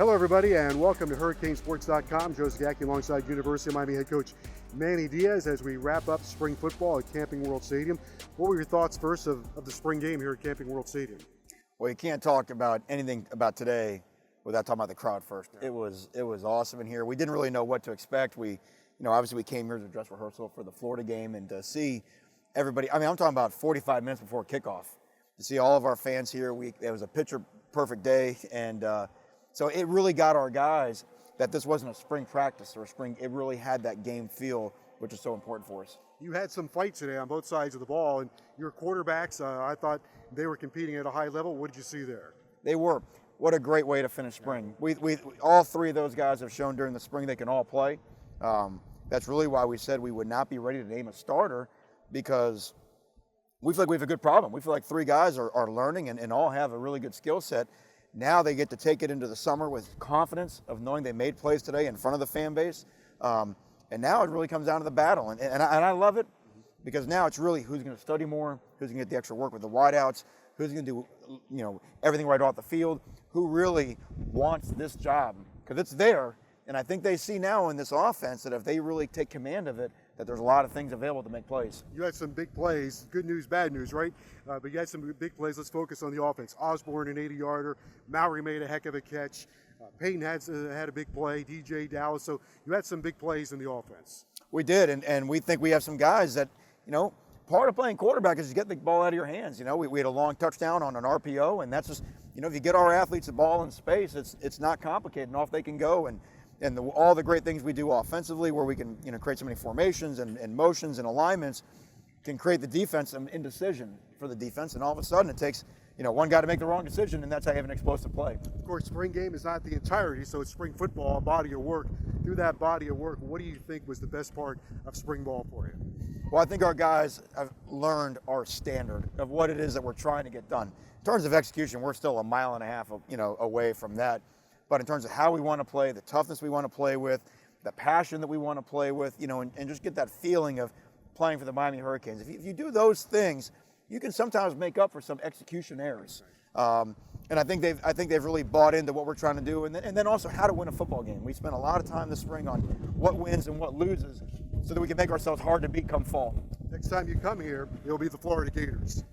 Hello, everybody, and welcome to HurricaneSports.com. Joe Zagacki alongside University of Miami head coach Manny Diaz as we wrap up spring football at Camping World Stadium. What were your thoughts first of the spring game here at Camping World Stadium? Well, you can't talk about anything about today without talking about the crowd first. Yeah. It was awesome in here. We didn't really know what to expect. Obviously we came here to dress rehearsal for the Florida game and to see everybody. I mean, I'm talking about 45 minutes before kickoff to see all of our fans here. It was a picture perfect day, and so it really got our guys that this wasn't a spring practice or a spring. It really had that game feel, which is so important for us. You had some fights today on both sides of the ball, and your quarterbacks, I thought they were competing at a high level. What did you see there? They were. What a great way to finish spring. We all three of those guys have shown during the spring they can all play. That's really why we said we would not be ready to name a starter, because we feel like we have a good problem. We feel like three guys are learning and all have a really good skill set. Now they get to take it into the summer with confidence of knowing they made plays today in front of the fan base. And now it really comes down to the battle. And I love it, because now it's really who's going to study more, who's going to get the extra work with the wideouts, who's going to do everything right off the field, who really wants this job, because it's there. And I think they see now in this offense that if they really take command of it, that there's a lot of things available to make plays. You had some big plays, good news, bad news, right? But you had some big plays. Let's focus on the offense. Osborne, an 80-yarder. Mowry made a heck of a catch. Payton had a big play. DJ Dallas. So you had some big plays in the offense. We did, and we think we have some guys that, part of playing quarterback is to get the ball out of your hands. We had a long touchdown on an RPO, and that's just, if you get our athletes the ball in space, it's not complicated, and off they can go. And all the great things we do offensively, where we can create so many formations and motions and alignments, can create the defense and indecision for the defense. And all of a sudden it takes one guy to make the wrong decision, and that's how you have an explosive play. Of course, spring game is not the entirety, so it's spring football, a body of work. Through that body of work, what do you think was the best part of spring ball for you? Well, I think our guys have learned our standard of what it is that we're trying to get done. In terms of execution, we're still a mile and a half away from that. But in terms of how we want to play, the toughness we want to play with, the passion that we want to play with, and just get that feeling of playing for the Miami Hurricanes. If you do those things, you can sometimes make up for some execution errors. And I think they've really bought into what we're trying to do, and then also how to win a football game. We spent a lot of time this spring on what wins and what loses, so that we can make ourselves hard to beat come fall. Next time you come here, it'll be the Florida Gators.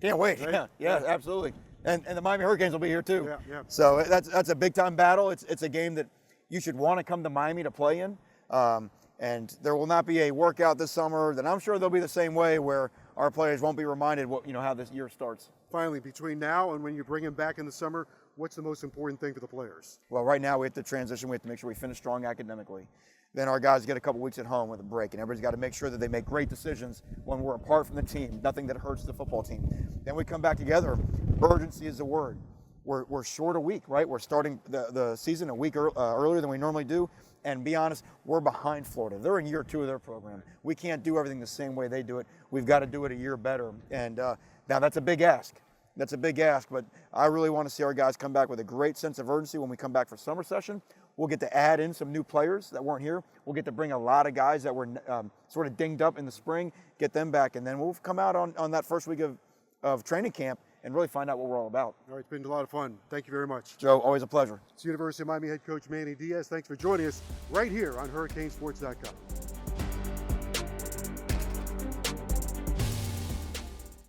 Can't wait. Right? Yeah, absolutely. And the Miami Hurricanes will be here too. Yeah. So that's a big time battle. It's a game that you should want to come to Miami to play in. And there will not be a workout this summer that I'm sure they'll be the same way, where our players won't be reminded how this year starts. Finally, between now and when you bring them back in the summer, what's the most important thing for the players? Well, right now we have to transition. We have to make sure we finish strong academically. Then our guys get a couple weeks at home with a break, and everybody's got to make sure that they make great decisions when we're apart from the team, nothing that hurts the football team. Then we come back together. Urgency is the word. We're short a week, right? We're starting the season a week earlier than we normally do. And be honest, we're behind Florida. They're in year 2 of their program. We can't do everything the same way they do it. We've got to do it a year better. And now that's a big ask. That's a big ask, but I really want to see our guys come back with a great sense of urgency when we come back for summer session. We'll get to add in some new players that weren't here. We'll get to bring a lot of guys that were sort of dinged up in the spring, get them back, and then we'll come out on that first week of training camp and really find out what we're all about. All right, it's been a lot of fun. Thank you very much. Joe, always a pleasure. It's University of Miami head coach Manny Diaz. Thanks for joining us right here on HurricaneSports.com.